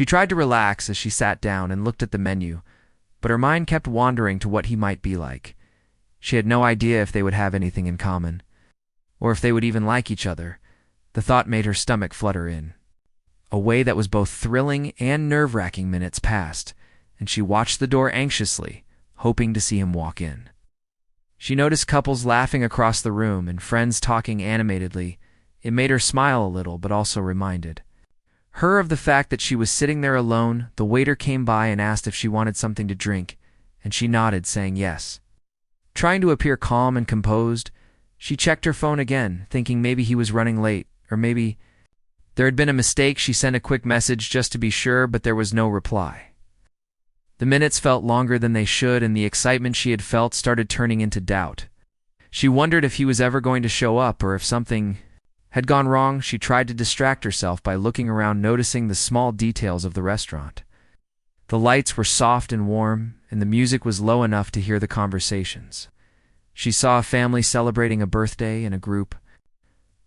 She tried to relax as she sat down and looked at the menu, but her mind kept wandering to what he might be like. She had no idea if they would have anything in common, or if they would even like each other. The thought made her stomach flutter in a way that was both thrilling and nerve-wracking. Minutes passed, and she watched the door anxiously, hoping to see him walk in. She noticed couples laughing across the room and friends talking animatedly. It made her smile a little, but also reminded her of the fact that she was sitting there alone. The waiter came by and asked if she wanted something to drink, and she nodded, saying yes. Trying to appear calm and composed, she checked her phone again, thinking maybe he was running late, or maybe there had been a mistake. She sent a quick message just to be sure, but there was no reply. The minutes felt longer than they should, and the excitement she had felt started turning into doubt. She wondered if he was ever going to show up, or if something had gone wrong. She tried to distract herself by looking around, noticing the small details of the restaurant. The lights were soft and warm, and the music was low enough to hear the conversations. She saw a family celebrating a birthday and a group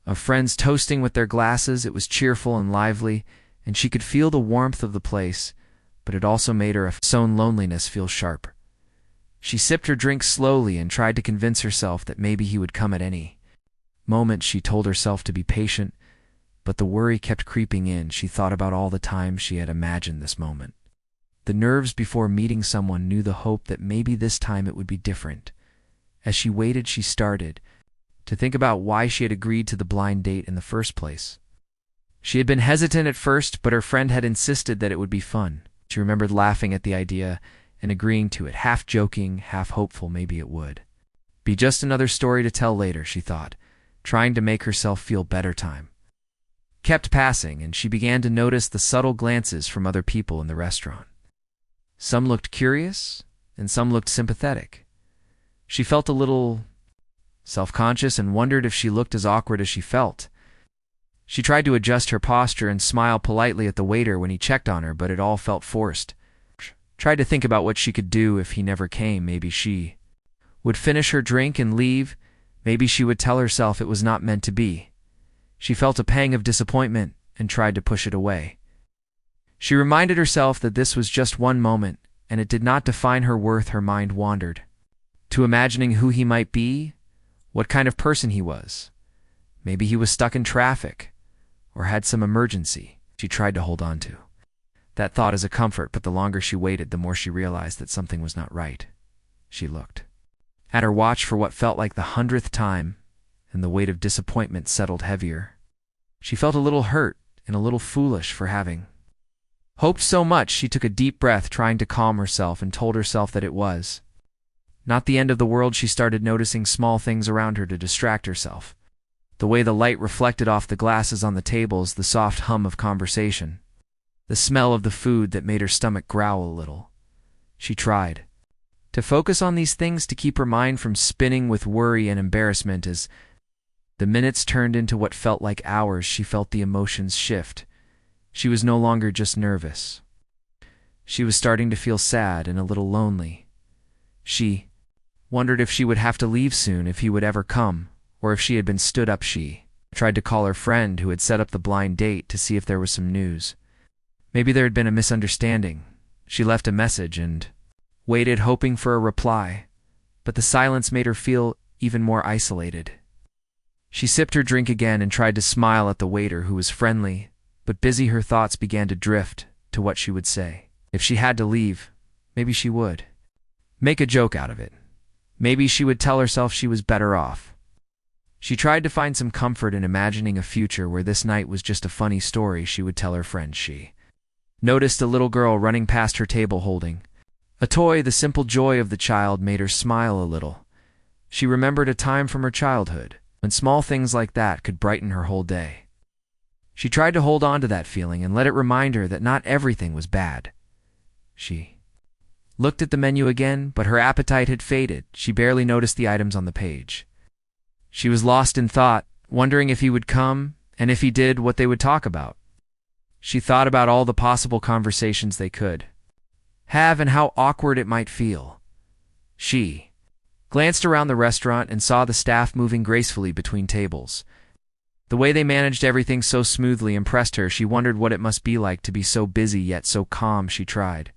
of friends toasting with their glasses. It was cheerful and lively, and she could feel the warmth of the place, but it also made her own loneliness feel sharp. She sipped her drink slowly and tried to convince herself that maybe he would come at any moment. She told herself to be patient, but the worry kept creeping in. She thought about all the times she had imagined this moment. The nerves before meeting someone knew the hope that maybe this time it would be different. As she waited, she started to think about why she had agreed to the blind date in the first place. She had been hesitant at first, but her friend had insisted that it would be fun. She remembered laughing at the idea and agreeing to it, half joking, half hopeful maybe it would be just another story to tell later, she thought, trying to make herself feel better. Time kept passing, and she began to notice the subtle glances from other people in the restaurant. Some looked curious, and some looked sympathetic. She felt a little self-conscious and wondered if she looked as awkward as she felt. She tried to adjust her posture and smile politely at the waiter when he checked on her, but it all felt forced. Tried to think about what she could do if he never came. Maybe she would finish her drink and leave. Maybe she would tell herself it was not meant to be. She felt a pang of disappointment and tried to push it away. She reminded herself that this was just one moment, and it did not define her worth. Her mind wandered to imagining who he might be, what kind of person he was. Maybe he was stuck in traffic, or had some emergency she tried to hold on to. That thought is a comfort, but the longer she waited, the more she realized that something was not right. She looked at her watch for what felt like the 100th time, and the weight of disappointment settled heavier. She felt a little hurt and a little foolish for having hoped so much. She took a deep breath, trying to calm herself, and told herself that it was not the end of the world. She started noticing small things around her to distract herself. The way the light reflected off the glasses on the tables, the soft hum of conversation, the smell of the food that made her stomach growl a little. She tried to focus on these things to keep her mind from spinning with worry and embarrassment. As the minutes turned into what felt like hours, she felt the emotions shift. She was no longer just nervous. She was starting to feel sad and a little lonely. She wondered if she would have to leave soon, if he would ever come, or if she had been stood up. She tried to call her friend who had set up the blind date to see if there was some news. Maybe there had been a misunderstanding. She left a message and waited, hoping for a reply, but the silence made her feel even more isolated. She sipped her drink again and tried to smile at the waiter, who was friendly but busy. Her thoughts began to drift to what she would say. If she had to leave, maybe she would make a joke out of it. Maybe she would tell herself she was better off. She tried to find some comfort in imagining a future where this night was just a funny story she would tell her friends. She noticed a little girl running past her table holding a toy. The simple joy of the child made her smile a little. She remembered a time from her childhood when small things like that could brighten her whole day. She tried to hold on to that feeling and let it remind her that not everything was bad. She looked at the menu again, but her appetite had faded. She barely noticed the items on the page. She was lost in thought, wondering if he would come, and if he did, what they would talk about. She thought about all the possible conversations they could have and how awkward it might feel. She glanced around the restaurant and saw the staff moving gracefully between tables. The way they managed everything so smoothly impressed her. She wondered what it must be like to be so busy yet so calm. She tried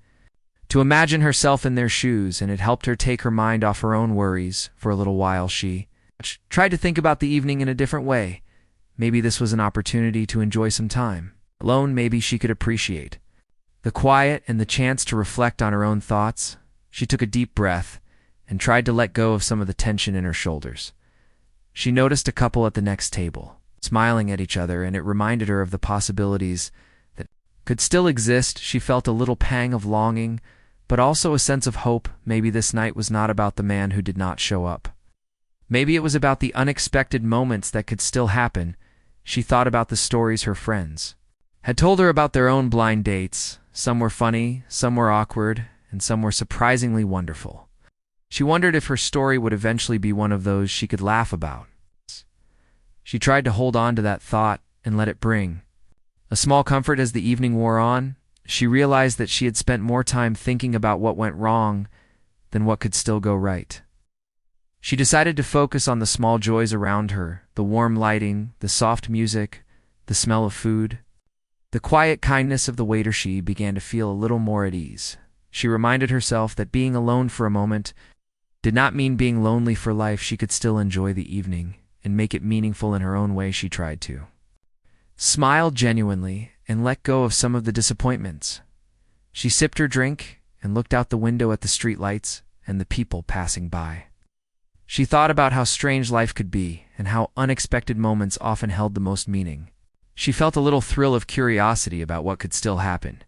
to imagine herself in their shoes, and it helped her take her mind off her own worries. For a little while she tried to think about the evening in a different way. Maybe this was an opportunity to enjoy some time alone. Maybe she could appreciate the quiet and the chance to reflect on her own thoughts. She took a deep breath and tried to let go of some of the tension in her shoulders. She noticed a couple at the next table, smiling at each other, and it reminded her of the possibilities that could still exist. She felt a little pang of longing, but also a sense of hope. Maybe this night was not about the man who did not show up. Maybe it was about the unexpected moments that could still happen. She thought about the stories her friends had told her about their own blind dates. Some were funny, some were awkward, and some were surprisingly wonderful. She wondered if her story would eventually be one of those she could laugh about. She tried to hold on to that thought and let it bring a small comfort. As the evening wore on, she realized that she had spent more time thinking about what went wrong than what could still go right. She decided to focus on the small joys around her, the warm lighting, the soft music, the smell of food, the quiet kindness of the waiter. She began to feel a little more at ease. She reminded herself that being alone for a moment did not mean being lonely for life. She could still enjoy the evening and make it meaningful in her own way. She tried to smile genuinely and let go of some of the disappointments. She sipped her drink and looked out the window at the street lights and the people passing by. She thought about how strange life could be and how unexpected moments often held the most meaning. She felt a little thrill of curiosity about what could still happen.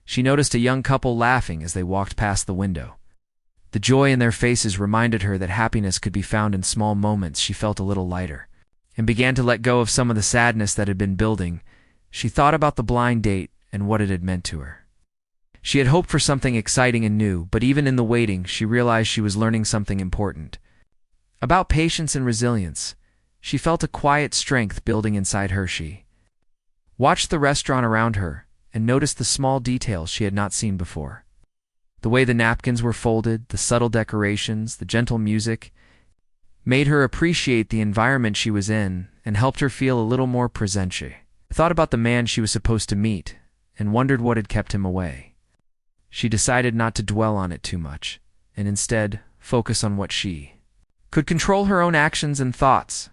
She noticed a young couple laughing as they walked past the window. The joy in their faces reminded her that happiness could be found in small moments. She felt a little lighter and began to let go of some of the sadness that had been building. She thought about the blind date and what it had meant to her. She had hoped for something exciting and new, but even in the waiting, she realized she was learning something important about patience and resilience. She felt a quiet strength building inside her. She watched the restaurant around her and noticed the small details she had not seen before. The way the napkins were folded, the subtle decorations, the gentle music made her appreciate the environment she was in and helped her feel a little more present. She thought about the man she was supposed to meet and wondered what had kept him away. She decided not to dwell on it too much and instead focus on what she could control: her own actions and thoughts.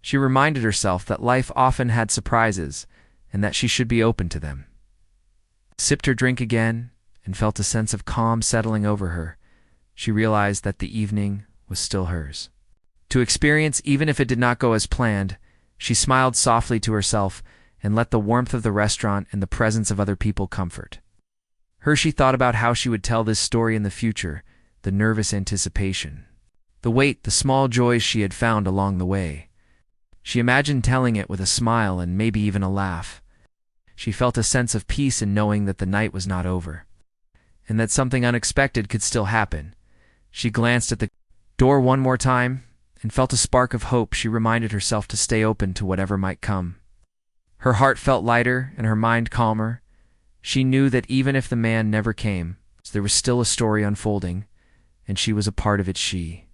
She reminded herself that life often had surprises and that she should be open to them. Sipped her drink again and felt a sense of calm settling over her. She realized that the evening was still hers to experience, even if it did not go as planned. She smiled softly to herself and let the warmth of the restaurant and the presence of other people comfort her. She thought about how she would tell this story in the future, the nervous anticipation, the wait, the small joys she had found along the way. She imagined telling it with a smile and maybe even a laugh. She felt a sense of peace in knowing that the night was not over and that something unexpected could still happen. She glanced at the door one more time and felt a spark of hope. She reminded herself to stay open to whatever might come. Her heart felt lighter and her mind calmer. She knew that even if the man never came, there was still a story unfolding, and she was a part of it. She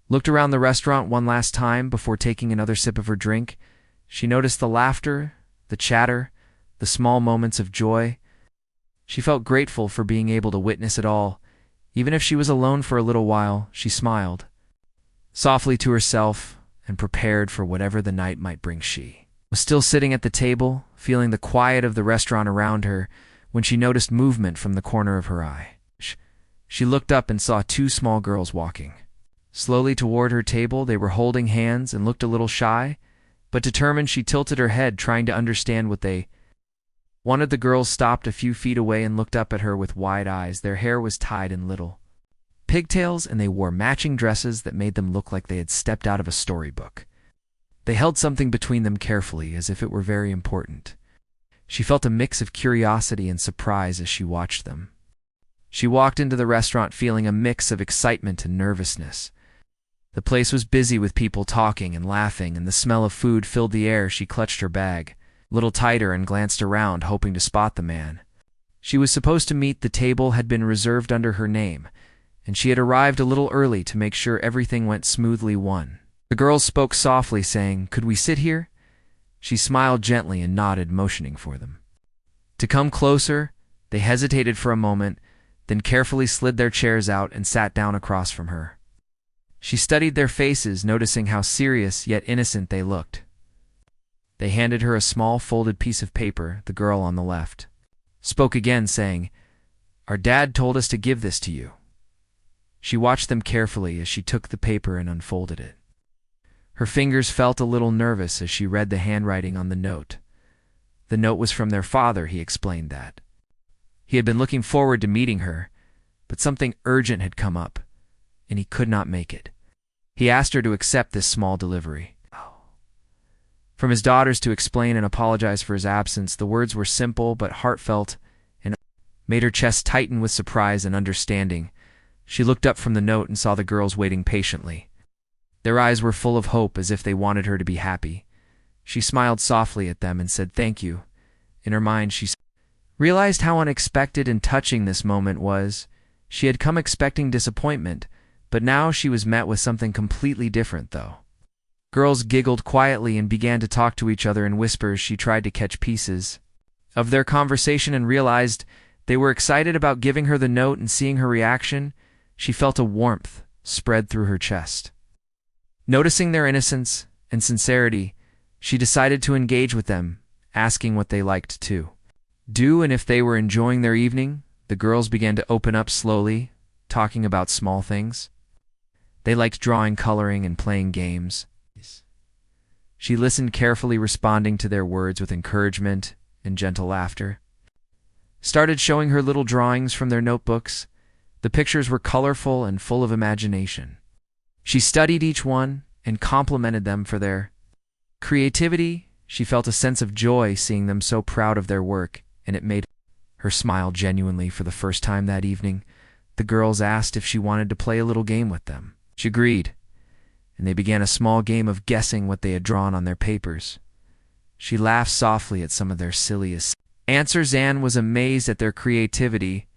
looked around the restaurant one last time before taking another sip of her drink. She noticed the laughter, the chatter, the small moments of joy. She felt grateful for being able to witness it all. Even if she was alone for a little while, she smiled softly to herself and prepared for whatever the night might bring. She was still sitting at the table, feeling the quiet of the restaurant around her, when she noticed movement from the corner of her eye. She looked up and saw two small girls walking slowly toward her table. They were holding hands and looked a little shy, but determined. She tilted her head, trying to understand what they wanted. The girls stopped a few feet away and looked up at her with wide eyes. Their hair was tied in little pigtails, and they wore matching dresses that made them look like they had stepped out of a storybook. They held something between them carefully, as if it were very important. She felt a mix of curiosity and surprise as she watched them. She walked into the restaurant feeling a mix of excitement and nervousness. The place was busy with people talking and laughing, and the smell of food filled the air. She clutched her bag a little tighter and glanced around, hoping to spot the man she was supposed to meet. The table had been reserved under her name, and she had arrived a little early to make sure everything went smoothly. The girls spoke softly, saying, "Could we sit here?" She smiled gently and nodded, motioning for them to come closer. They hesitated for a moment, then carefully slid their chairs out and sat down across from her. She studied their faces, noticing how serious yet innocent they looked. They handed her a small folded piece of paper. The girl on the left spoke again, saying, "Our dad told us to give this to you." She watched them carefully as she took the paper and unfolded it. Her fingers felt a little nervous as she read the handwriting on the note. The note was from their father. He explained that he had been looking forward to meeting her, but something urgent had come up, and he could not make it. He asked her to accept this small delivery from his daughters to explain and apologize for his absence. The words were simple but heartfelt and made her chest tighten with surprise and understanding. She looked up from the note and saw the girls waiting patiently. Their eyes were full of hope, as if they wanted her to be happy. She smiled softly at them and said thank you. In her mind, she realized how unexpected and touching this moment was. She had come expecting disappointment, but now she was met with something completely different, though. Girls giggled quietly and began to talk to each other in whispers. She tried to catch pieces of their conversation and realized they were excited about giving her the note, and seeing her reaction, she felt a warmth spread through her chest. Noticing their innocence and sincerity, she decided to engage with them, asking what they liked to do and if they were enjoying their evening. The girls began to open up slowly, talking about small things. They liked drawing, coloring, and playing games. She listened carefully, responding to their words with encouragement and gentle laughter. Started showing her little drawings from their notebooks. The pictures were colorful and full of imagination. She studied each one and complimented them for their creativity. She felt a sense of joy seeing them so proud of their work, and it made her smile genuinely. For the first time that evening, the girls asked if she wanted to play a little game with them. She agreed, and they began a small game of guessing what they had drawn on their papers. She laughed softly at some of their silliest answers. Anne was amazed at their creativity.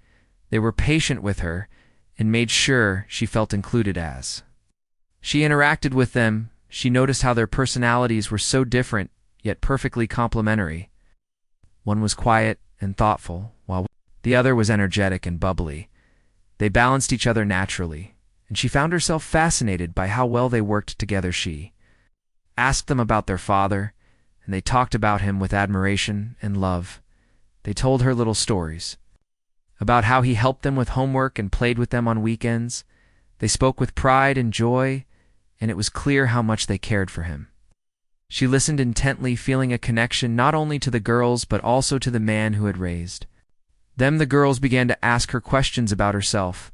They were patient with her and made sure she felt included. As she interacted with them, she noticed how their personalities were so different, yet perfectly complementary. One was quiet and thoughtful, while the other was energetic and bubbly. They balanced each other naturally, and she found herself fascinated by how well they worked together. She asked them about their father, and they talked about him with admiration and love. They told her little stories about how he helped them with homework and played with them on weekends. They spoke with pride and joy, and it was clear how much they cared for him. She listened intently, feeling a connection not only to the girls but also to the man who had raised them. The girls began to ask her questions about herself.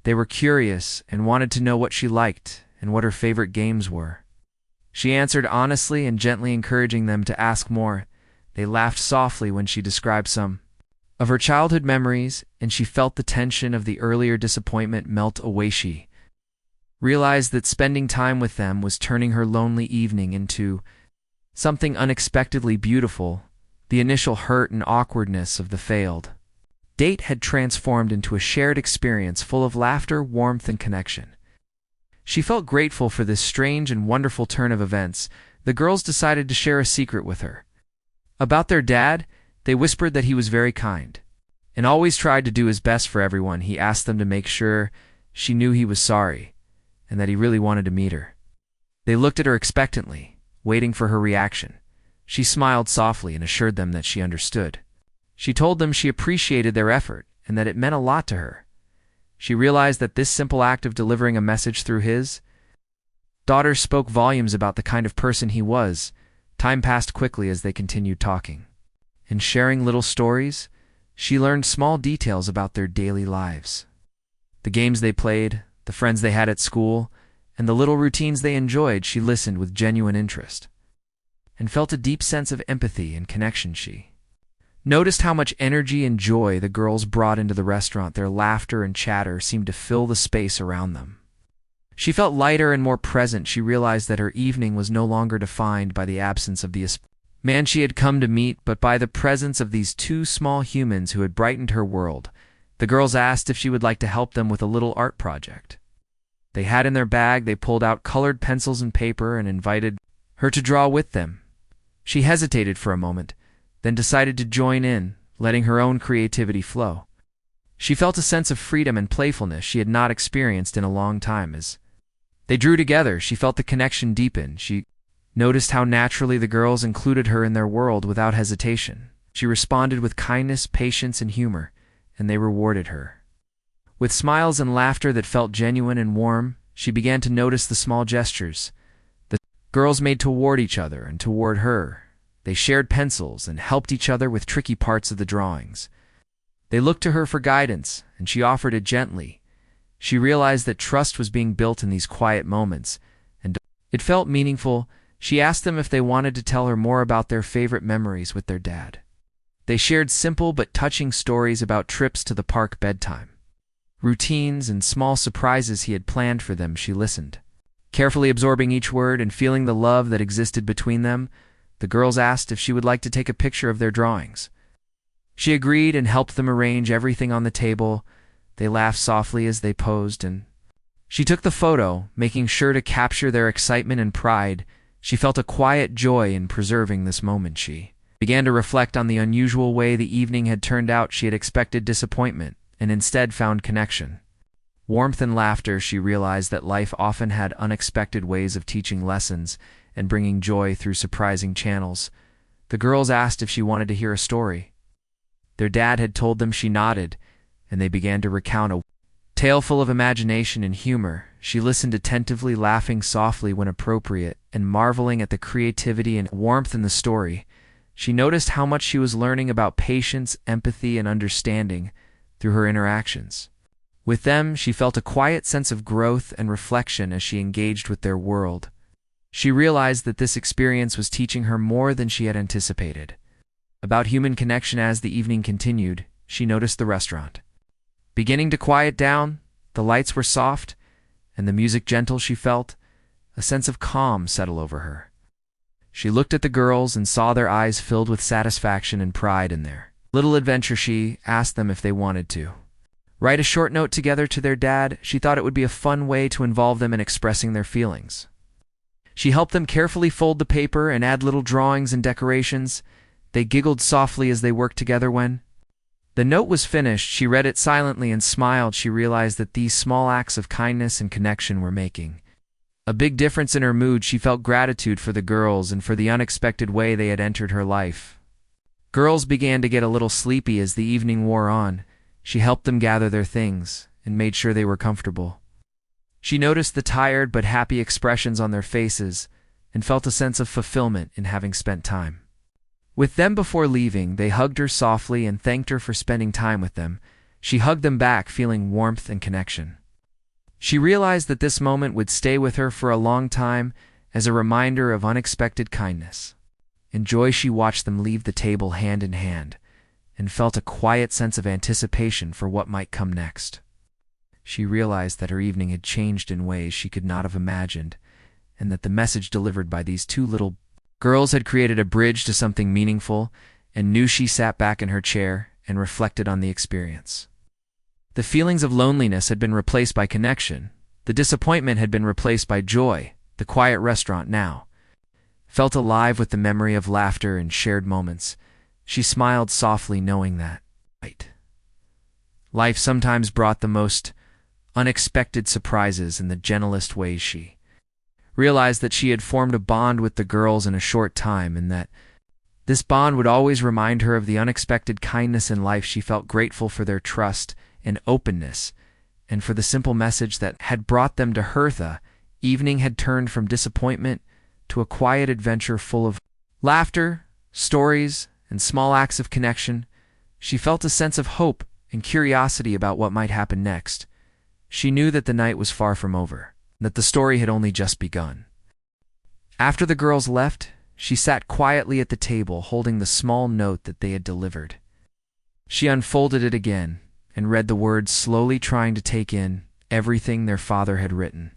They were curious and wanted to know what she liked and what her favorite games were. She answered honestly and gently, encouraging them to ask more. They laughed softly when she described some of her childhood memories, and she felt the tension of the earlier disappointment melt away. She realized that spending time with them was turning her lonely evening into something unexpectedly beautiful. The initial hurt and awkwardness of the failed date had transformed into a shared experience full of laughter, warmth, and connection. She felt grateful for this strange and wonderful turn of events. The girls decided to share a secret with her about their dad. They whispered that he was very kind and always tried to do his best for everyone. He asked them to make sure she knew he was sorry and that he really wanted to meet her. They looked at her expectantly, waiting for her reaction. She smiled softly and assured them that she understood. She told them she appreciated their effort and that it meant a lot to her. She realized that this simple act of delivering a message through his daughter spoke volumes about the kind of person he was. Time passed quickly as they continued talking and sharing little stories. She learned small details about their daily lives, the games they played, the friends they had at school, and the little routines they enjoyed. She listened with genuine interest and felt a deep sense of empathy and connection. She noticed how much energy and joy the girls brought into the restaurant. Their laughter and chatter seemed to fill the space around them. She felt lighter and more present. She realized that her evening was no longer defined by the absence of the man she had come to meet, but by the presence of these two small humans who had brightened her world. The girls asked if she would like to help them with a little art project they had in their bag. They pulled out colored pencils and paper and invited her to draw with them. She hesitated for a moment, then decided to join in, letting her own creativity flow. She felt a sense of freedom and playfulness she had not experienced in a long time. As they drew together, she felt the connection deepen. She noticed how naturally the girls included her in their world without hesitation. She responded with kindness, patience, and humor, and they rewarded her. With smiles and laughter that felt genuine and warm, she began to notice the small gestures the girls made toward each other and toward her. They shared pencils and helped each other with tricky parts of the drawings. They looked to her for guidance, and she offered it gently. She realized that trust was being built in these quiet moments, and it felt meaningful. She asked them if they wanted to tell her more about their favorite memories with their dad. They shared simple but touching stories about trips to the park, bedtime routines, and small surprises he had planned for them. She listened, carefully absorbing each word and feeling the love that existed between them. The girls asked if she would like to take a picture of their drawings. She agreed and helped them arrange everything on the table. They laughed softly as they posed, and she took the photo, making sure to capture their excitement and pride. She felt a quiet joy in preserving this moment. She began to reflect on the unusual way the evening had turned out. She had expected disappointment, and instead found connection, warmth, and laughter. She realized that life often had unexpected ways of teaching lessons and bringing joy through surprising channels. The girls asked if she wanted to hear a story. Their dad had told them. She nodded, and they began to recount a tale full of imagination and humor. She listened attentively, laughing softly when appropriate, and marveling at the creativity and warmth in the story. She noticed how much she was learning about patience, empathy, and understanding through her interactions. With them, she felt a quiet sense of growth and reflection as she engaged with their world. She realized that this experience was teaching her more than she had anticipated about human connection. As the evening continued, she noticed the restaurant beginning to quiet down. The lights were soft, and the music gentle. She felt a sense of calm settle over her. She looked at the girls and saw their eyes filled with satisfaction and pride in their little adventure. She asked them if they wanted to write a short note together to their dad. She thought it would be a fun way to involve them in expressing their feelings. She helped them carefully fold the paper and add little drawings and decorations. They giggled softly as they worked together. When the note was finished, she read it silently and smiled. She realized that these small acts of kindness and connection were making a big difference in her mood. She felt gratitude for the girls and for the unexpected way they had entered her life. Girls began to get a little sleepy as the evening wore on. She helped them gather their things and made sure they were comfortable. She noticed the tired but happy expressions on their faces and felt a sense of fulfillment in having spent time with them. Before leaving, they hugged her softly and thanked her for spending time with them. She hugged them back, feeling warmth and connection. She realized that this moment would stay with her for a long time as a reminder of unexpected kindness and joy. She watched them leave the table hand in hand and felt a quiet sense of anticipation for what might come next. She realized that her evening had changed in ways she could not have imagined, and that the message delivered by these two little girls had created a bridge to something meaningful. And knew she sat back in her chair and reflected on the experience. The feelings of loneliness had been replaced by connection. The disappointment had been replaced by joy. The quiet restaurant now felt alive with the memory of laughter and shared moments. She smiled softly, knowing that life sometimes brought the most unexpected surprises in the gentlest ways. She realized that she had formed a bond with the girls in a short time, and that this bond would always remind her of the unexpected kindness in life. She felt grateful for their trust and openness, and for the simple message that had brought them to her. The evening had turned from disappointment to a quiet adventure full of laughter, stories, and small acts of connection. She felt a sense of hope and curiosity about what might happen next. She knew that the night was far from over, that the story had only just begun. After the girls left, she sat quietly at the table, holding the small note that they had delivered. She unfolded it again and read the words slowly, trying to take in everything their father had written.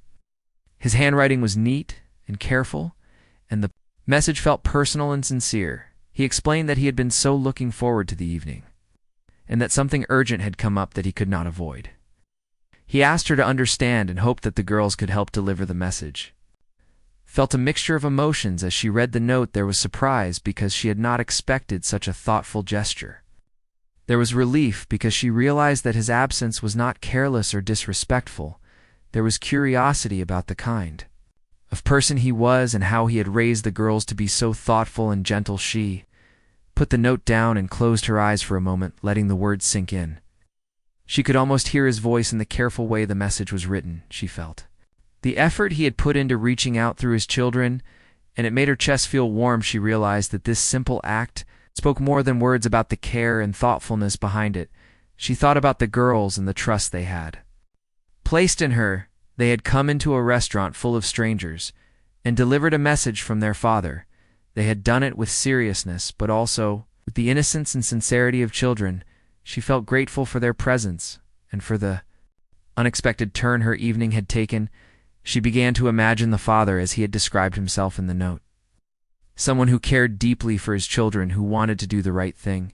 His handwriting was neat and careful, and the message felt personal and sincere. He explained that he had been so looking forward to the evening, and that something urgent had come up that he could not avoid. He asked her to understand and hoped that the girls could help deliver the message. felt a mixture of emotions. As she read the note, there was surprise because she had not expected such a thoughtful gesture. There was relief because she realized that his absence was not careless or disrespectful. There was curiosity about the kind of person he was and how he had raised the girls to be so thoughtful and gentle. She put the note down and closed her eyes for a moment, letting the words sink in. She could almost hear his voice in the careful way the message was written, she felt. The effort he had put into reaching out through his children, and it made her chest feel warm. She realized that this simple act spoke more than words about the care and thoughtfulness behind it. She thought about the girls and the trust they had placed in her. They had come into a restaurant full of strangers and delivered a message from their father. They had done it with seriousness, but also with the innocence and sincerity of children. She felt grateful for their presence and for the unexpected turn her evening had taken. She began to imagine the father as he had described himself in the note. Someone who cared deeply for his children, who wanted to do the right thing,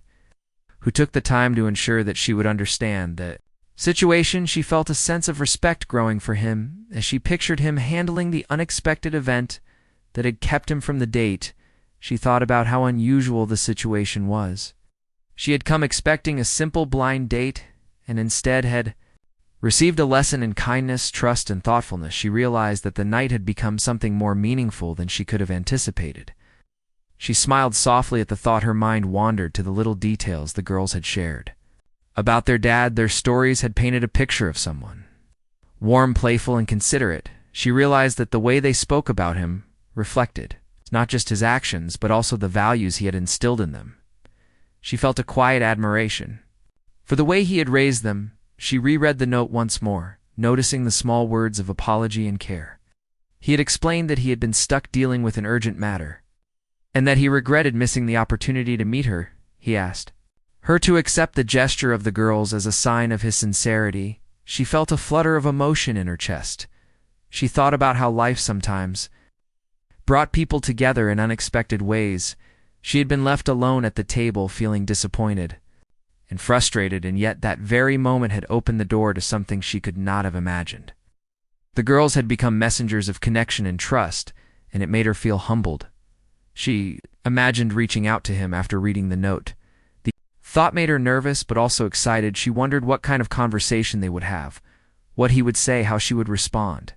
who took the time to ensure that she would understand the situation. She felt a sense of respect growing for him as she pictured him handling the unexpected event that had kept him from the date. She thought about how unusual the situation was. She had come expecting a simple blind date and instead had received a lesson in kindness, trust, and thoughtfulness. She realized that the night had become something more meaningful than she could have anticipated. She smiled softly at the thought. Her mind wandered to the little details the girls had shared about their dad. Their stories had painted a picture of someone warm, playful, and considerate. She realized that the way they spoke about him reflected not just his actions, but also the values he had instilled in them. She felt a quiet admiration for the way he had raised them. She reread the note once more, noticing the small words of apology and care. He had explained that he had been stuck dealing with an urgent matter, and that he regretted missing the opportunity to meet her. He asked her to accept the gesture of the girls as a sign of his sincerity. She felt a flutter of emotion in her chest. She thought about how life sometimes brought people together in unexpected ways. She had been left alone at the table, feeling disappointed and frustrated, and yet that very moment had opened the door to something she could not have imagined. The girls had become messengers of connection and trust, and it made her feel humbled. She imagined reaching out to him after reading the note. The thought made her nervous but also excited. She wondered what kind of conversation they would have, what he would say, how she would respond.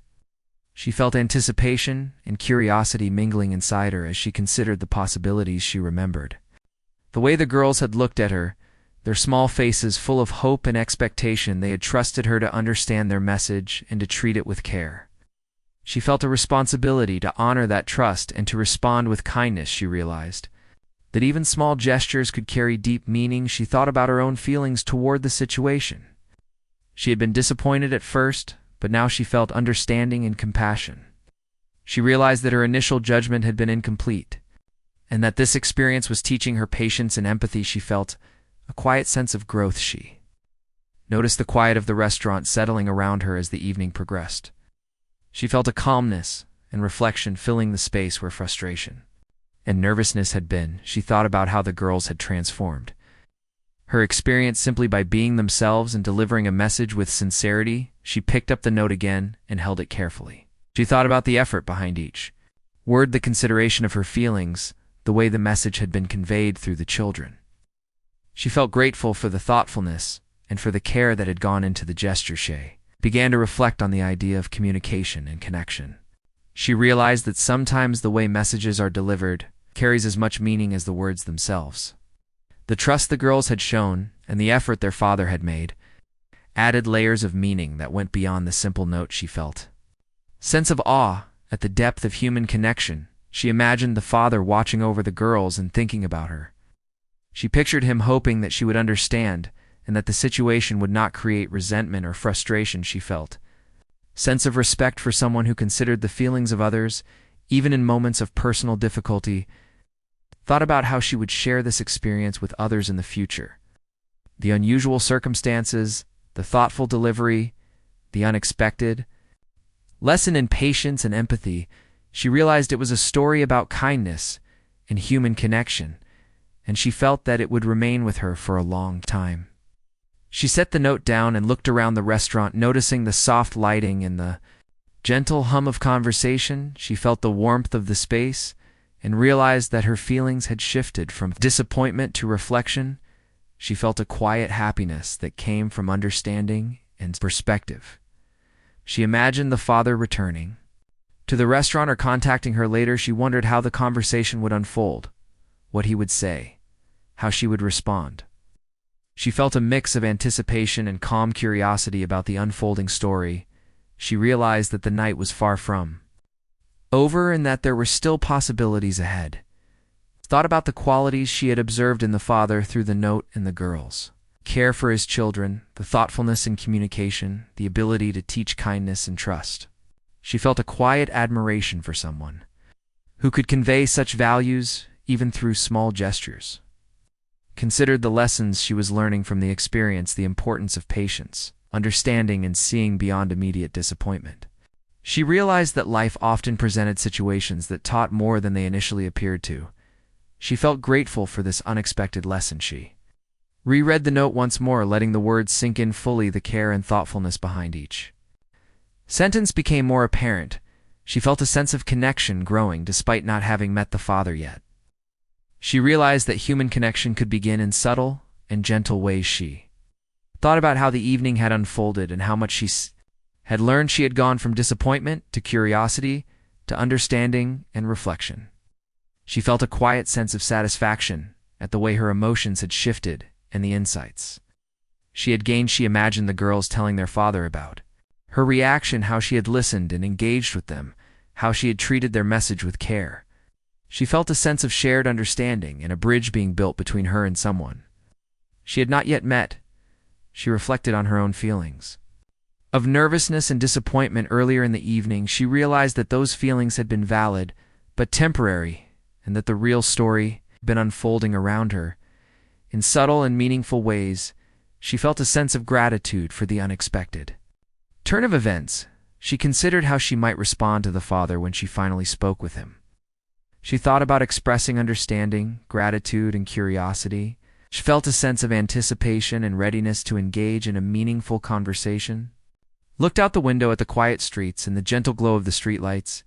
She felt anticipation and curiosity mingling inside her as she considered the possibilities. She remembered the way the girls had looked at her, their small faces full of hope and expectation. They had trusted her to understand their message and to treat it with care. She felt a responsibility to honor that trust and to respond with kindness. She realized that even small gestures could carry deep meaning. She thought about her own feelings toward the situation. She had been disappointed at first, but now she felt understanding and compassion. She realized that her initial judgment had been incomplete, and that this experience was teaching her patience and empathy. She felt a quiet sense of growth. She noticed the quiet of the restaurant settling around her as the evening progressed. She felt a calmness and reflection filling the space where frustration and nervousness had been. She thought about how the girls had transformed her experience simply by being themselves and delivering a message with sincerity. She picked up the note again and held it carefully. She thought about the effort behind each word, the consideration of her feelings, the way the message had been conveyed through the children. She felt grateful for the thoughtfulness and for the care that had gone into the gesture. She began to reflect on the idea of communication and connection. She realized that sometimes the way messages are delivered carries as much meaning as the words themselves. The trust the girls had shown and the effort their father had made added layers of meaning that went beyond the simple note. She felt a sense of awe at the depth of human connection. She imagined the father watching over the girls and thinking about her. She pictured him hoping that she would understand and that the situation would not create resentment or frustration. She felt a sense of respect for someone who considered the feelings of others, even in moments of personal difficulty. Thought about how she would share this experience with others in the future. The unusual circumstances, the thoughtful delivery, the unexpected lesson in patience and empathy. She realized it was a story about kindness and human connection, and she felt that it would remain with her for a long time. She set the note down and looked around the restaurant, noticing the soft lighting and the gentle hum of conversation, she felt the warmth of the space and realized that her feelings had shifted from disappointment to reflection. She felt a quiet happiness that came from understanding and perspective. She imagined the father returning to the restaurant or contacting her later. She wondered how the conversation would unfold, what he would say, how she would respond. She felt a mix of anticipation and calm curiosity about the unfolding story. She realized that the night was far from over and that there were still possibilities ahead. Thought about the qualities she had observed in the father through the note and the girls. Care for his children, the thoughtfulness in communication, the ability to teach kindness and trust. She felt a quiet admiration for someone who could convey such values even through small gestures. Considered the lessons she was learning from the experience, the importance of patience, understanding, and seeing beyond immediate disappointment. She realized that life often presented situations that taught more than they initially appeared to. She felt grateful for this unexpected lesson. She reread the note once more, letting the words sink in fully. The care and thoughtfulness behind each sentence became more apparent. She felt a sense of connection growing despite not having met the father yet. She realized that human connection could begin in subtle and gentle ways. She thought about how the evening had unfolded and how much she had learned. She had gone from disappointment to curiosity to understanding and reflection. She felt a quiet sense of satisfaction at the way her emotions had shifted and the insights she had gained. She imagined the girls telling their father about her reaction, how she had listened and engaged with them, how she had treated their message with care. She felt a sense of shared understanding and a bridge being built between her and someone she had not yet met. She reflected on her own feelings of nervousness and disappointment earlier in the evening. She realized that those feelings had been valid but temporary, and that the real story had been unfolding around her. In subtle and meaningful ways, she felt a sense of gratitude for the unexpected turn of events. She considered how she might respond to the father when she finally spoke with him. She thought about expressing understanding, gratitude, and curiosity. She felt a sense of anticipation and readiness to engage in a meaningful conversation. Looked out the window at the quiet streets and the gentle glow of the streetlights.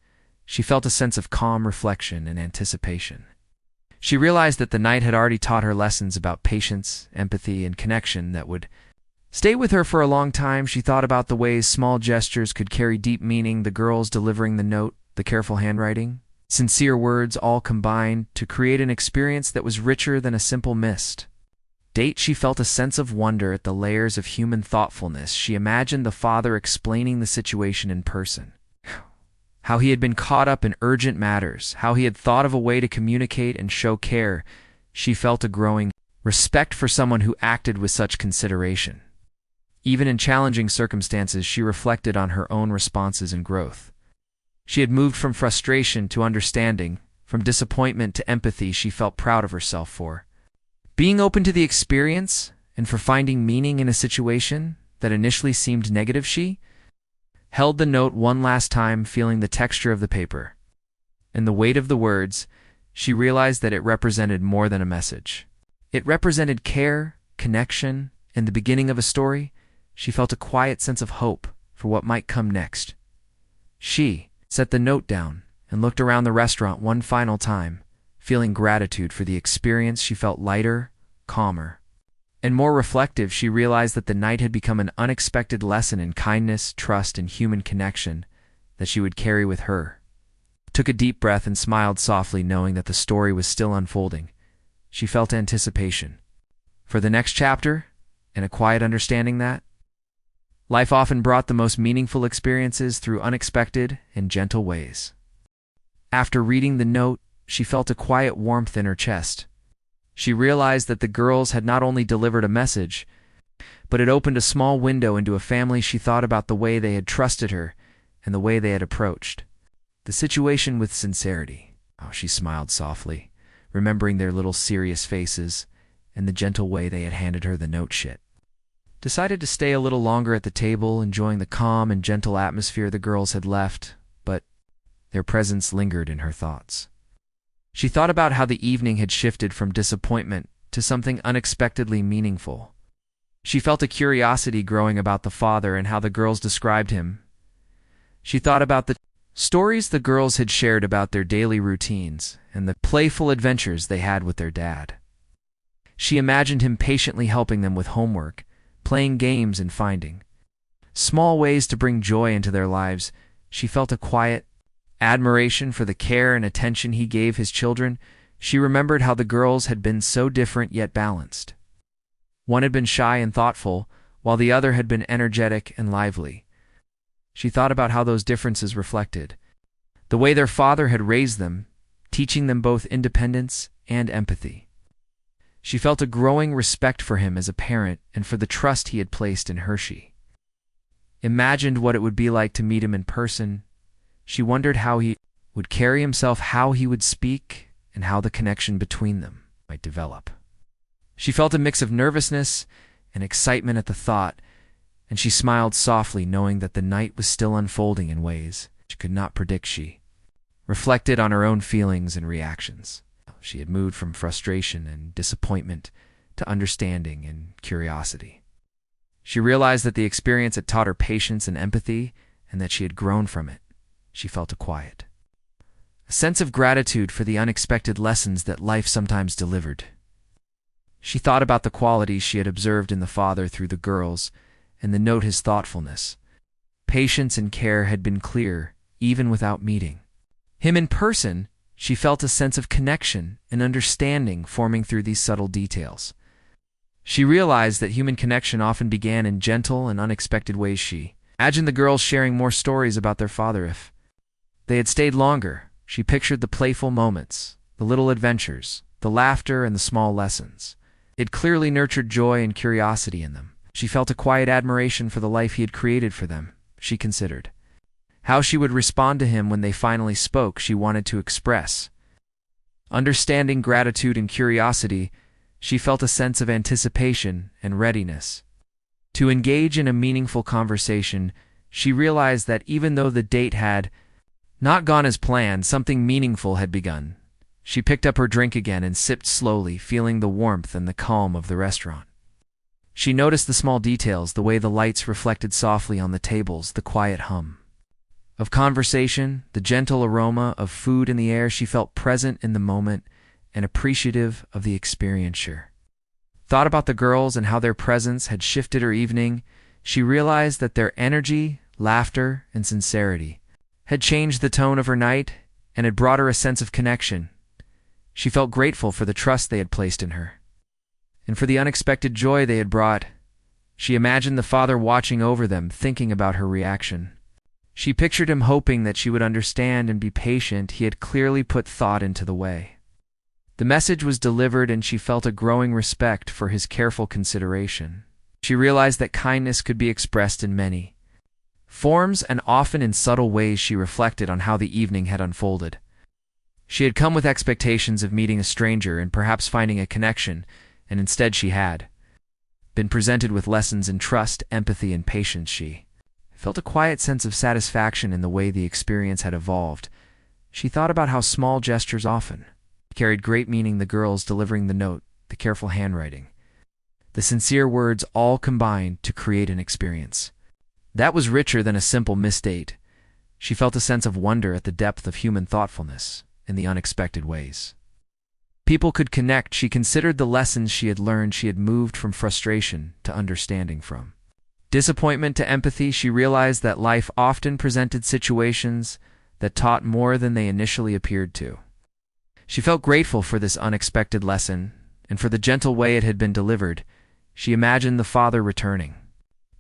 She felt a sense of calm reflection and anticipation. She realized that the night had already taught her lessons about patience, empathy, and connection that would stay with her for a long time. She thought about the ways small gestures could carry deep meaning, the girls delivering the note, the careful handwriting, sincere words, all combined to create an experience that was richer than a simple missed date. She felt a sense of wonder at the layers of human thoughtfulness. She imagined the father explaining the situation in person, how he had been caught up in urgent matters, how he had thought of a way to communicate and show care. She felt a growing respect for someone who acted with such consideration. Even in challenging circumstances, she reflected on her own responses and growth. She had moved from frustration to understanding, from disappointment to empathy. She felt proud of herself for being open to the experience and for finding meaning in a situation that initially seemed negative. She held the note one last time, feeling the texture of the paper and the weight of the words. She realized that it represented more than a message. It represented care, connection, and the beginning of a story. She felt a quiet sense of hope for what might come next. She set the note down and looked around the restaurant one final time, feeling gratitude for the experience. She felt lighter, calmer, and more reflective. She realized that the night had become an unexpected lesson in kindness, trust, and human connection that she would carry with her. Took a deep breath and smiled softly, knowing that the story was still unfolding. She felt anticipation for the next chapter and a quiet understanding that life often brought the most meaningful experiences through unexpected and gentle ways. After reading the note, she felt a quiet warmth in her chest. She realized that the girls had not only delivered a message, but it opened a small window into a family. She thought about the way they had trusted her and the way they had approached the situation with sincerity. Oh, she smiled softly, remembering their little serious faces and the gentle way they had handed her the note. She decided to stay a little longer at the table, enjoying the calm and gentle atmosphere. The girls had left, but their presence lingered in her thoughts. She thought about how the evening had shifted from disappointment to something unexpectedly meaningful. She felt a curiosity growing about the father and how the girls described him. She thought about the stories the girls had shared about their daily routines and the playful adventures they had with their dad. She imagined him patiently helping them with homework, playing games and finding small ways to bring joy into their lives. She felt a quiet admiration for the care and attention he gave his children. She remembered how the girls had been so different yet balanced. One had been shy and thoughtful, while the other had been energetic and lively. She thought about how those differences reflected the way their father had raised them, teaching them both independence and empathy. She felt a growing respect for him as a parent and for the trust he had placed in her. She imagined what it would be like to meet him in person. She wondered how he would carry himself, how he would speak, and how the connection between them might develop. She felt a mix of nervousness and excitement at the thought, and she smiled softly, knowing that the night was still unfolding in ways she could not predict. She reflected on her own feelings and reactions. She had moved from frustration and disappointment to understanding and curiosity. She realized that the experience had taught her patience and empathy, and that she had grown from it. She felt a sense of gratitude for the unexpected lessons that life sometimes delivered. She thought about the qualities she had observed in the father through the girls, and the note his thoughtfulness, patience, and care had been clear, even without meeting him in person. She felt a sense of connection and understanding forming through these subtle details. She realized that human connection often began in gentle and unexpected ways. She imagined the girls sharing more stories about their father if they had stayed longer. She pictured the playful moments, the little adventures, the laughter, and the small lessons. It clearly nurtured joy and curiosity in them. She felt a quiet admiration for the life he had created for them. She considered how she would respond to him when they finally spoke. She wanted to express understanding, gratitude, and curiosity. She felt a sense of anticipation and readiness to engage in a meaningful conversation. She realized that even though the date had not gone as planned, something meaningful had begun. She picked up her drink again and sipped slowly, feeling the warmth and the calm of the restaurant. She noticed the small details, the way the lights reflected softly on the tables, the quiet hum of conversation, the gentle aroma of food in the air. She felt present in the moment and appreciative of the experience. She thought about the girls and how their presence had shifted her evening. She realized that their energy, laughter, and sincerity had changed the tone of her night and had brought her a sense of connection. She felt grateful for the trust they had placed in her and for the unexpected joy they had brought. She imagined the father watching over them, thinking about her reaction. She pictured him hoping that she would understand and be patient. He had clearly put thought into the way the message was delivered, and she felt a growing respect for his careful consideration. She realized that kindness could be expressed in many forms and often in subtle ways. She reflected on how the evening had unfolded. She had come with expectations of meeting a stranger and perhaps finding a connection, and instead she had been presented with lessons in trust, empathy, and patience. She felt a quiet sense of satisfaction in the way the experience had evolved. She thought about how small gestures often carried great meaning, the girls delivering the note, the careful handwriting, the sincere words, all combined to create an experience that was richer than a simple misdate. She felt a sense of wonder at the depth of human thoughtfulness in the unexpected ways people could connect. She considered the lessons she had learned. She had moved from frustration to understanding, from disappointment to empathy. She realized that life often presented situations that taught more than they initially appeared to. She felt grateful for this unexpected lesson and for the gentle way it had been delivered. She imagined the father returning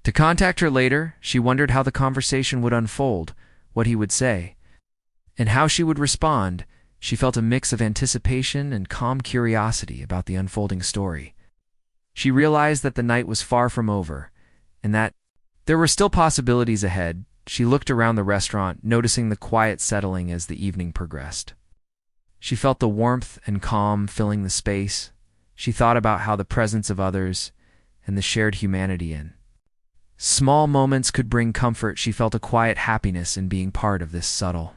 to contact her later. She wondered how the conversation would unfold, what he would say, and how she would respond. She felt a mix of anticipation and calm curiosity about the unfolding story. She realized that the night was far from over, and that there were still possibilities ahead. She looked around the restaurant, noticing the quiet settling as the evening progressed. She felt the warmth and calm filling the space. She thought about how the presence of others and the shared humanity in small moments could bring comfort. She felt a quiet happiness in being part of this subtle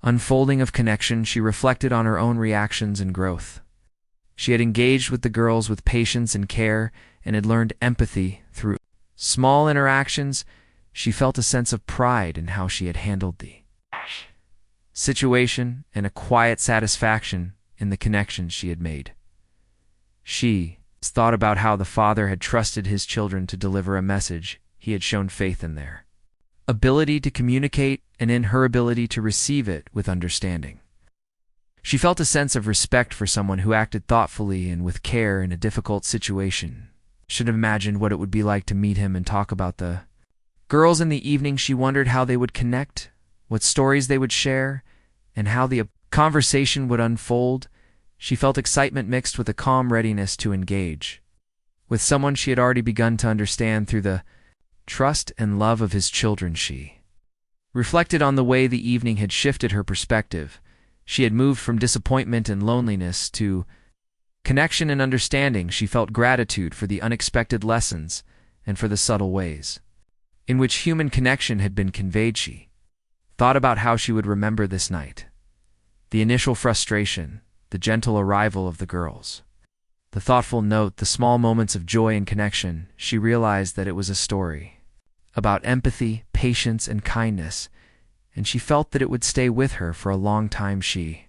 unfolding of connection. She reflected on her own reactions and growth. She had engaged with the girls with patience and care and had learned empathy through small interactions. she felt a sense of pride in how she had handled the situation and a quiet satisfaction in the connections she had made. She thought about how the father had trusted his children to deliver a message. He had shown faith in their ability to communicate and in her ability to receive it with understanding. She felt a sense of respect for someone who acted thoughtfully and with care in a difficult situation. Should have imagined what it would be like to meet him and talk about the girls in the evening. She wondered how they would connect, what stories they would share, and how the conversation would unfold. She felt excitement mixed with a calm readiness to engage with someone she had already begun to understand through the trust and love of his children. She reflected on the way the evening had shifted her perspective. She had moved from disappointment and loneliness to connection and understanding. She felt gratitude for the unexpected lessons and for the subtle ways in which human connection had been conveyed. She thought about how she would remember this night. The initial frustration, the gentle arrival of the girls, the thoughtful note, the small moments of joy and connection. She realized that it was a story about empathy, patience, and kindness, and she felt that it would stay with her for a long time. She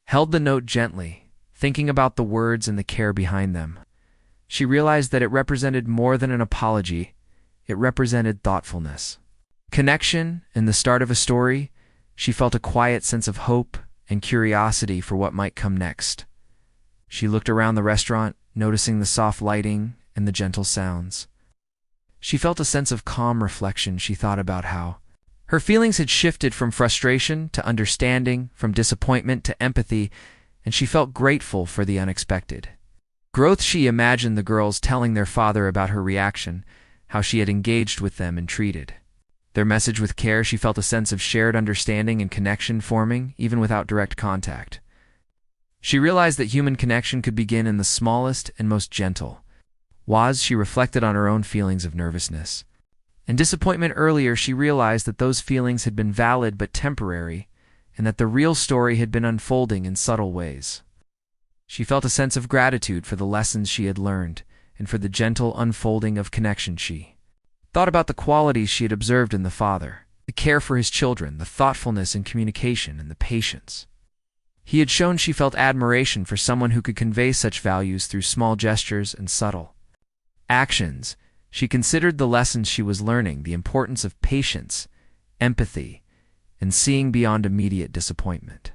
held the note gently, thinking about the words and the care behind them. She realized that it represented more than an apology. It represented thoughtfulness, connection, and the start of a story. She felt a quiet sense of hope and curiosity for what might come next. She looked around the restaurant, noticing the soft lighting and the gentle sounds. She felt a sense of calm reflection. She thought about how her feelings had shifted from frustration to understanding, from disappointment to empathy, and she felt grateful for the unexpected growth. She imagined the girls telling their father about her reaction, how she had engaged with them and treated their message with care. She felt a sense of shared understanding and connection forming, even without direct contact. She realized that human connection could begin in the smallest and most gentle ways. She reflected on her own feelings of nervousness and disappointment earlier. She realized that those feelings had been valid but temporary, and that the real story had been unfolding in subtle ways. She felt a sense of gratitude for the lessons she had learned and for the gentle unfolding of connection. She thought about the qualities she had observed in the father, the care for his children, the thoughtfulness in communication, and the patience he had shown. She felt admiration for someone who could convey such values through small gestures and subtle actions. She considered the lessons she was learning, the importance of patience, empathy, and seeing beyond immediate disappointment.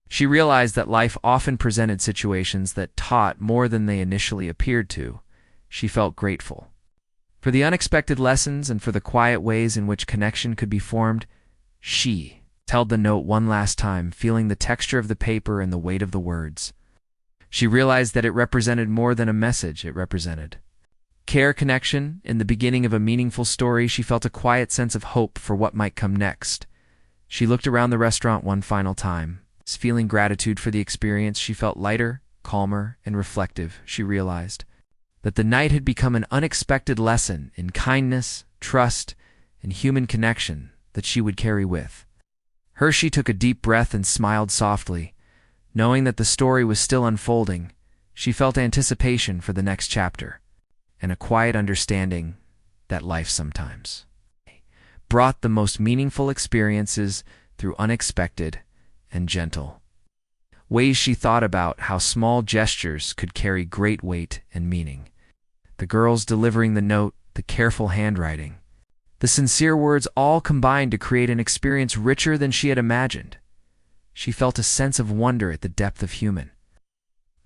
She realized that life often presented situations that taught more than they initially appeared to. She felt grateful for the unexpected lessons and for the quiet ways in which connection could be formed. She held the note one last time, feeling the texture of the paper and the weight of the words. She realized that it represented more than a message. It represented care, connection. In the beginning of a meaningful story, she felt a quiet sense of hope for what might come next. She looked around the restaurant one final time, feeling gratitude for the experience. She felt lighter, calmer, and reflective. She realized that the night had become an unexpected lesson in kindness, trust, and human connection that she would carry with her. She took a deep breath and smiled softly. Knowing that the story was still unfolding, she felt anticipation for the next chapter, and a quiet understanding that life sometimes brought the most meaningful experiences through unexpected and gentle ways. She thought about how small gestures could carry great weight and meaning. The girls delivering the note, the careful handwriting, the sincere words all combined to create an experience richer than she had imagined. She felt a sense of wonder at the depth of human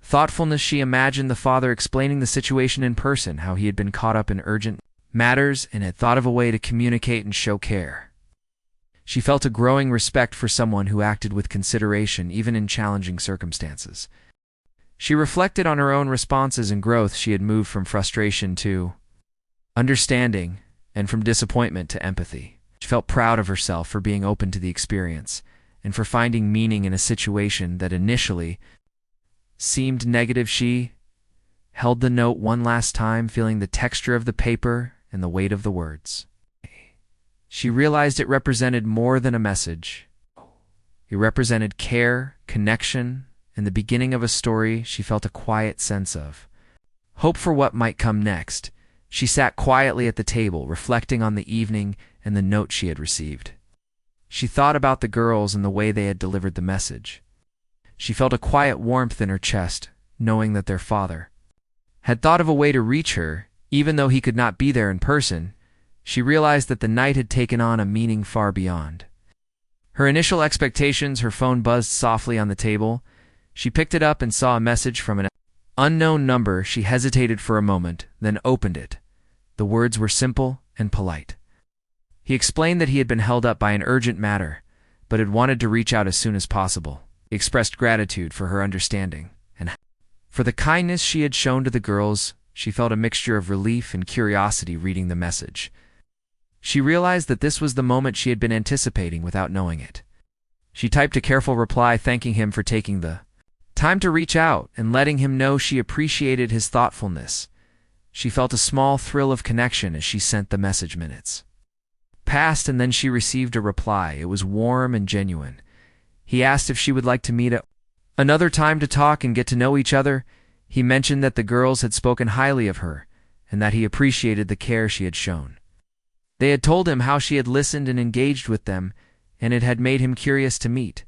thoughtfulness. She imagined the father explaining the situation in person, how he had been caught up in urgent matters and had thought of a way to communicate and show care. She felt a growing respect for someone who acted with consideration even in challenging circumstances. She reflected on her own responses and growth. She had moved from frustration to understanding and from disappointment to empathy. She felt proud of herself for being open to the experience and for finding meaning in a situation that initially seemed negative. She held the note one last time, feeling the texture of the paper and the weight of the words. She realized it represented more than a message. It represented care, connection, and the beginning of a story. She felt a quiet sense of hope for what might come next. She sat quietly at the table, reflecting on the evening and the note she had received. She thought about the girls and the way they had delivered the message. She felt a quiet warmth in her chest, knowing that their father had thought of a way to reach her, even though he could not be there in person. She realized that the night had taken on a meaning far beyond her initial expectations. Her phone buzzed softly on the table. She picked it up and saw a message from an unknown number. She hesitated for a moment, then opened it. The words were simple and polite. He explained that he had been held up by an urgent matter, but had wanted to reach out as soon as possible. He expressed gratitude for her understanding and for the kindness she had shown to the girls. She felt a mixture of relief and curiosity reading the message. She realized that this was the moment she had been anticipating without knowing it. She typed a careful reply thanking him for taking the time to reach out and letting him know she appreciated his thoughtfulness. She felt a small thrill of connection as she sent the message. Minutes passed and then she received a reply. It was warm and genuine. He asked if she would like to meet at another time to talk and get to know each other. He mentioned that the girls had spoken highly of her and that he appreciated the care she had shown. They had told him how she had listened and engaged with them, and it had made him curious to meet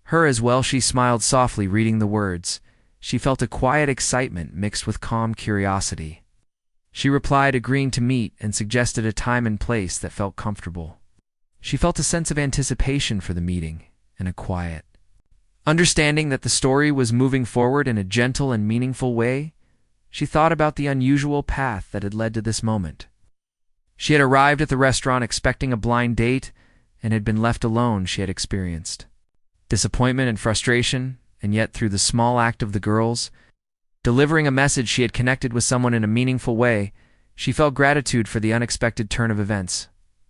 her as well. She smiled softly reading the words. She felt a quiet excitement mixed with calm curiosity. She replied, agreeing to meet, and suggested a time and place that felt comfortable. She felt a sense of anticipation for the meeting and a quiet understanding that the story was moving forward in a gentle and meaningful way. She thought about the unusual path that had led to this moment. She had arrived at the restaurant expecting a blind date and had been left alone. She had experienced disappointment and frustration, and yet through the small act of the girls delivering a message, she had connected with someone in a meaningful way. She felt gratitude for the unexpected turn of events.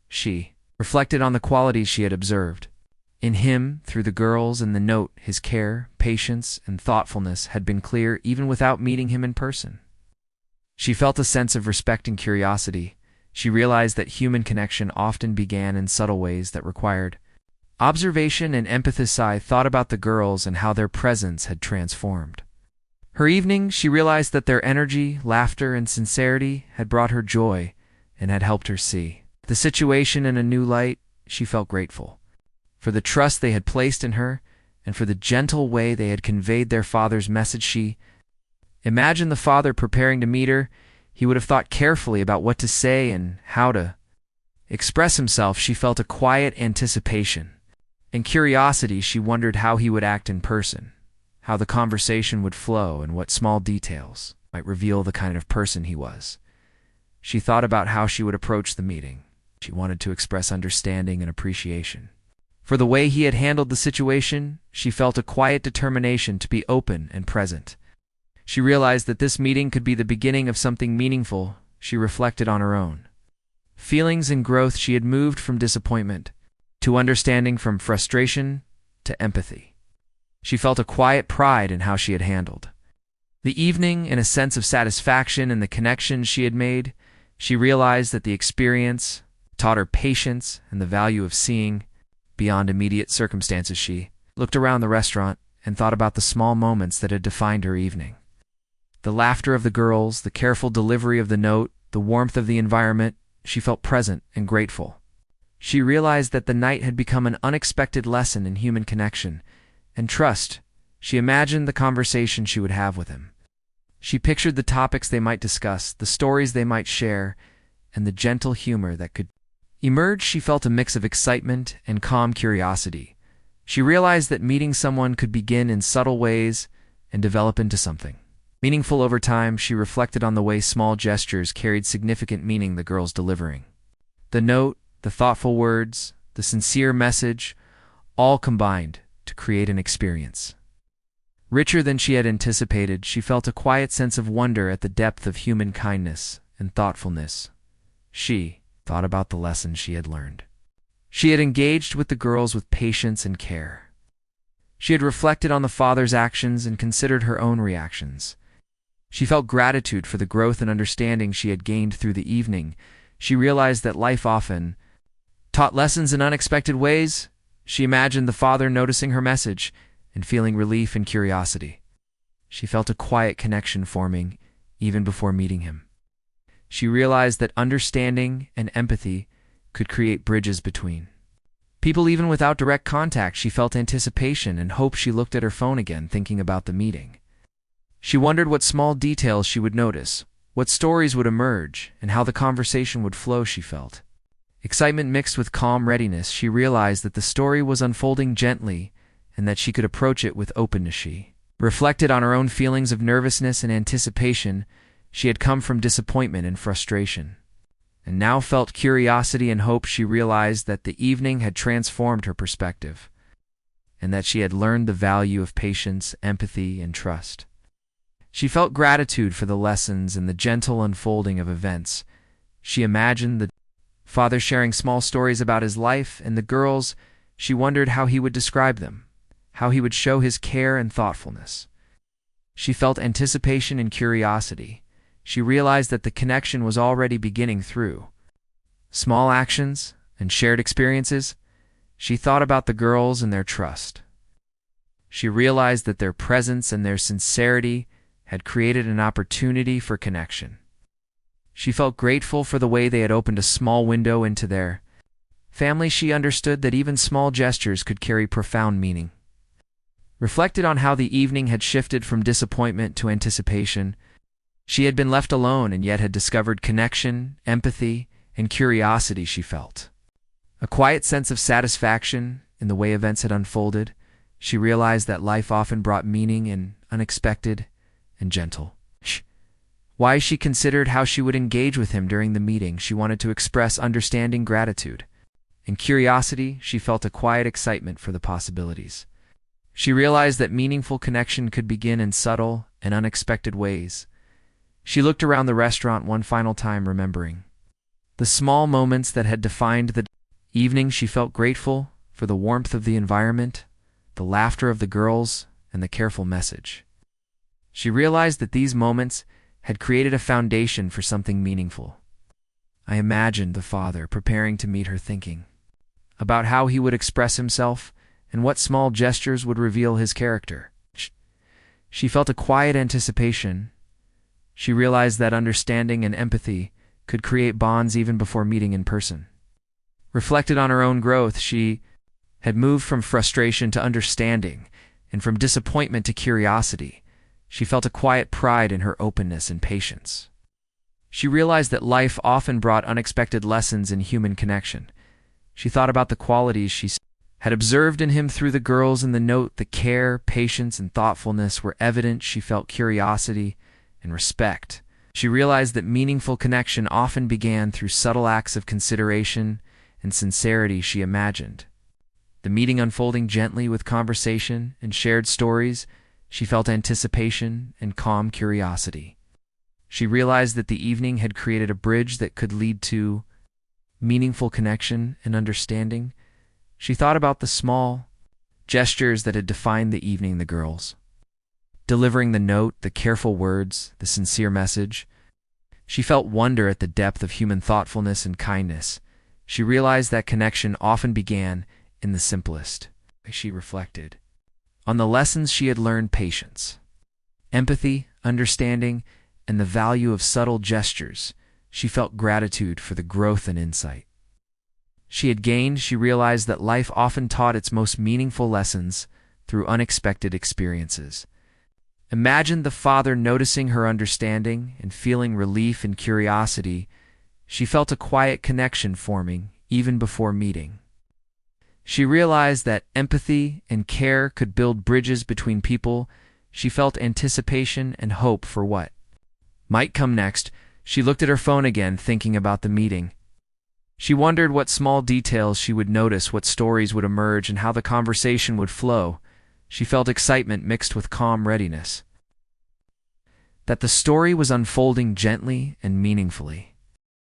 She reflected on the qualities she had observed in him through the girls and the note. His care, patience, and thoughtfulness had been clear even without meeting him in person. She felt a sense of respect and curiosity. She realized that human connection often began in subtle ways that required observation and empathy. She thought about the girls and how their presence had transformed her evening. She realized that their energy, laughter, and sincerity had brought her joy and had helped her see the situation in a new light. She felt grateful for the trust they had placed in her and for the gentle way they had conveyed their father's message. She imagined the father preparing to meet her. He would have thought carefully about what to say and how to express himself. She felt a quiet anticipation and curiosity. She wondered how he would act in person, how the conversation would flow, and what small details might reveal the kind of person he was. She thought about how she would approach the meeting. She wanted to express understanding and appreciation for the way he had handled the situation. She felt a quiet determination to be open and present. She realized that this meeting could be the beginning of something meaningful. She reflected on her own feelings and growth. She had moved from disappointment to understanding, from frustration to empathy. She felt a quiet pride in how she had handled the evening and a sense of satisfaction in the connections she had made. She realized that the experience taught her patience and the value of seeing beyond immediate circumstances. She looked around the restaurant and thought about the small moments that had defined her evening. The laughter of the girls, the careful delivery of the note, the warmth of the environment. She felt present and grateful. She realized that the night had become an unexpected lesson in human connection and trust. She imagined the conversation she would have with him. She pictured the topics they might discuss, the stories they might share, and the gentle humor that could emerge. She felt a mix of excitement and calm curiosity. She realized that meeting someone could begin in subtle ways and develop into something meaningful over time. She reflected on the way small gestures carried significant meaning. The girls delivering the note, the thoughtful words, the sincere message, all combined to create an experience richer than she had anticipated. She felt a quiet sense of wonder at the depth of human kindness and thoughtfulness. She thought about the lessons she had learned. She had engaged with the girls with patience and care. She had reflected on the father's actions and considered her own reactions. She felt gratitude for the growth and understanding she had gained through the evening. She realized that life often taught lessons in unexpected ways. She imagined the father noticing her message and feeling relief and curiosity. She felt a quiet connection forming even before meeting him. she realized that understanding and empathy could create bridges between people even without direct contact. She felt anticipation and hope. She looked at her phone again, thinking about the meeting. She wondered what small details she would notice, what stories would emerge, and how the conversation would flow. She felt excitement mixed with calm readiness. She realized that the story was unfolding gently and that she could approach it with openness. She reflected on her own feelings of nervousness and anticipation. She had come from disappointment and frustration, and now felt curiosity and hope. She realized that the evening had transformed her perspective, and that she had learned the value of patience, empathy, and trust. She felt gratitude for the lessons and the gentle unfolding of events. She imagined the father sharing small stories about his life, and the girls, she wondered how he would describe them, how he would show his care and thoughtfulness. She felt anticipation and curiosity. She realized that the connection was already beginning through small actions and shared experiences. She thought about the girls and their trust. She realized that their presence and their sincerity had created an opportunity for connection. She felt grateful for the way they had opened a small window into their family. She understood that even small gestures could carry profound meaning. Reflected on how the evening had shifted from disappointment to anticipation. She had been left alone and yet had discovered connection, empathy, and curiosity. She felt a quiet sense of satisfaction in the way events had unfolded. She realized that life often brought meaning in unexpected and gentle ways. She considered how she would engage with him during the meeting. She wanted to express understanding, gratitude, and curiosity. She felt a quiet excitement for the possibilities. She realized that meaningful connection could begin in subtle and unexpected ways. She looked around the restaurant one final time, remembering the small moments that had defined the evening. She felt grateful for the warmth of the environment, the laughter of the girls, and the careful message. She realized that these moments had created a foundation for something meaningful. I imagined the father preparing to meet her, thinking about how he would express himself and what small gestures would reveal his character. She felt a quiet anticipation. She realized that understanding and empathy could create bonds even before meeting in person. Reflected on her own growth. She had moved from frustration to understanding and from disappointment to curiosity. She felt a quiet pride in her openness and patience. She realized that life often brought unexpected lessons in human connection. She thought about the qualities she had observed in him through the girls and the note. The care, patience, and thoughtfulness were evident. She felt curiosity and respect. She realized that meaningful connection often began through subtle acts of consideration and sincerity. She imagined the meeting unfolding gently with conversation and shared stories. She felt anticipation and calm curiosity. She realized that the evening had created a bridge that could lead to meaningful connection and understanding. She thought about the small gestures that had defined the evening. The girls delivering the note, the careful words, the sincere message. She felt wonder at the depth of human thoughtfulness and kindness. She realized that connection often began in the simplest. She reflected on the lessons she had learned: patience, empathy, understanding, and the value of subtle gestures. She felt gratitude for the growth and insight she had gained. She realized that life often taught its most meaningful lessons through unexpected experiences. Imagined the father noticing her understanding and feeling relief and curiosity. She felt a quiet connection forming even before meeting. She realized that empathy and care could build bridges between people. She felt anticipation and hope for what might come next. She looked at her phone again, thinking about the meeting. She wondered what small details she would notice, what stories would emerge, and how the conversation would flow. She felt excitement mixed with calm readiness, that the story was unfolding gently and meaningfully.